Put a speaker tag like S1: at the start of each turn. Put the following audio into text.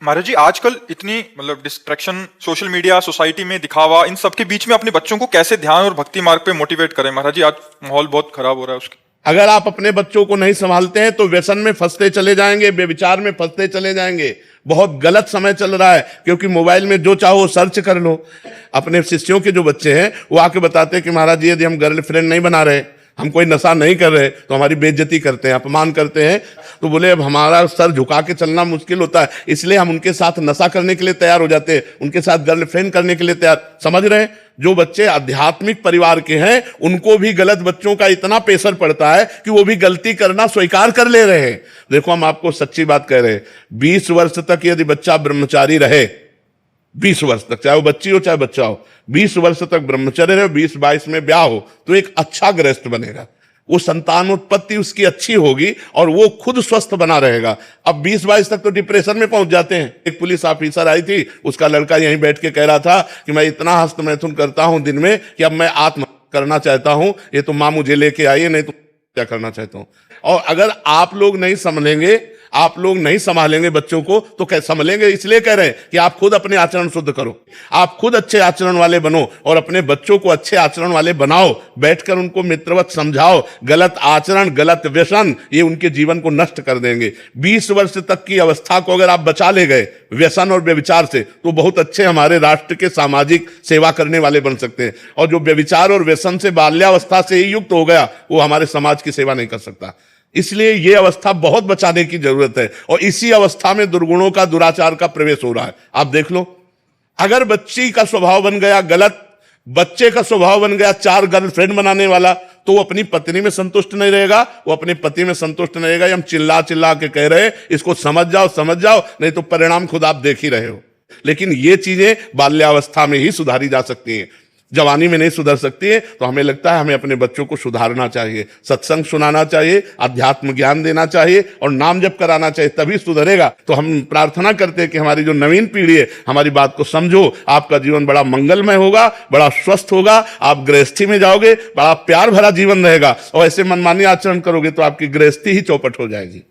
S1: महाराज जी, आजकल इतनी मतलब डिस्ट्रैक्शन, सोशल मीडिया, सोसाइटी में दिखावा, इन सब के बीच में अपने बच्चों को कैसे ध्यान और भक्ति मार्ग पे मोटिवेट करें? महाराज जी, आज माहौल बहुत खराब हो रहा है उसके।
S2: अगर आप अपने बच्चों को नहीं संभालते हैं तो व्यसन में फंसते चले जाएंगे, बेविचार में फंसते चले जाएंगे। बहुत गलत समय चल रहा है, क्योंकि मोबाइल में जो चाहो सर्च कर लो। अपने शिष्यों के जो बच्चे हैं वो आके बताते हैं कि महाराज जी, यदि हम गर्लफ्रेंड नहीं बना रहे, हम कोई नशा नहीं कर रहे, तो हमारी बेइज्जती करते हैं, अपमान करते हैं। तो बोले अब हमारा सर झुका के चलना मुश्किल होता है, इसलिए हम उनके साथ नशा करने के लिए तैयार हो जाते हैं, उनके साथ गर्लफ्रेंड करने के लिए तैयार। समझ रहे हैं? जो बच्चे आध्यात्मिक परिवार के हैं उनको भी गलत बच्चों का इतना प्रेशर पड़ता है कि वो भी गलती करना स्वीकार कर ले रहे हैं। देखो, हम आपको सच्ची बात कह रहे हैं, 20 वर्ष तक यदि बच्चा ब्रह्मचारी रहे, 20 वर्ष तक, चाहे वो बच्ची हो चाहे बच्चा हो, 20 वर्ष तक ब्रह्मचर्य रहे, 20-22 में ब्याह हो, तो एक अच्छा गृहस्थ बनेगा। वो संतानोत्पत्ति उसकी अच्छी होगी और वो खुद स्वस्थ बना रहेगा। अब 20-22 तक तो डिप्रेशन में पहुंच जाते हैं। एक पुलिस ऑफिसर आई थी, उसका लड़का यहीं बैठ के कह रहा था कि मैं इतना हस्तमैथुन करता हूं दिन में कि अब मैं आत्महत्या करना चाहता हूं, ये तो मां मुझे लेके आई है, नहीं तो क्या करना चाहता हूं। और अगर आप लोग नहीं समझेंगे, आप लोग नहीं संभालेंगे बच्चों को, तो कैसे संभलेंगे? इसलिए कह रहे हैं कि आप खुद अपने आचरण शुद्ध करो, आप खुद अच्छे आचरण वाले बनो और अपने बच्चों को अच्छे आचरण वाले बनाओ। बैठकर उनको मित्रवत समझाओ। गलत आचरण, गलत व्यसन, ये उनके जीवन को नष्ट कर देंगे। 20 वर्ष तक की अवस्था को अगर आप बचा ले गए व्यसन और व्यभिचार से, तो बहुत अच्छे हमारे राष्ट्र के सामाजिक सेवा करने वाले बन सकते हैं। और जो व्यभिचार और व्यसन से बाल्यावस्था से ही युक्त हो गया, वो हमारे समाज की सेवा नहीं कर सकता। इसलिए ये अवस्था बहुत बचाने की जरूरत है। और इसी अवस्था में दुर्गुणों का, दुराचार का प्रवेश हो रहा है। आप देख लो, अगर बच्ची का स्वभाव बन गया गलत, बच्चे का स्वभाव बन गया 4 गर्लफ्रेंड बनाने वाला, तो वो अपनी पत्नी में संतुष्ट नहीं रहेगा, वो अपने पति में संतुष्ट नहीं रहेगा। हम चिल्ला चिल्ला के कह रहे हैं इसको समझ जाओ, समझ जाओ, नहीं तो परिणाम खुद आप देख ही रहे हो। लेकिन ये चीजें बाल्यावस्था में ही सुधारी जा सकती हैं, जवानी में नहीं सुधर सकती है। तो हमें लगता है हमें अपने बच्चों को सुधारना चाहिए, सत्संग सुनाना चाहिए, अध्यात्म ज्ञान देना चाहिए और नाम जप कराना चाहिए, तभी सुधरेगा। तो हम प्रार्थना करते हैं कि हमारी जो नवीन पीढ़ी है, हमारी बात को समझो। आपका जीवन बड़ा मंगलमय होगा, बड़ा स्वस्थ होगा, आप गृहस्थी में जाओगे, बड़ा प्यार भरा जीवन रहेगा। और ऐसे मनमानी आचरण करोगे तो आपकी गृहस्थी ही चौपट हो जाएगी।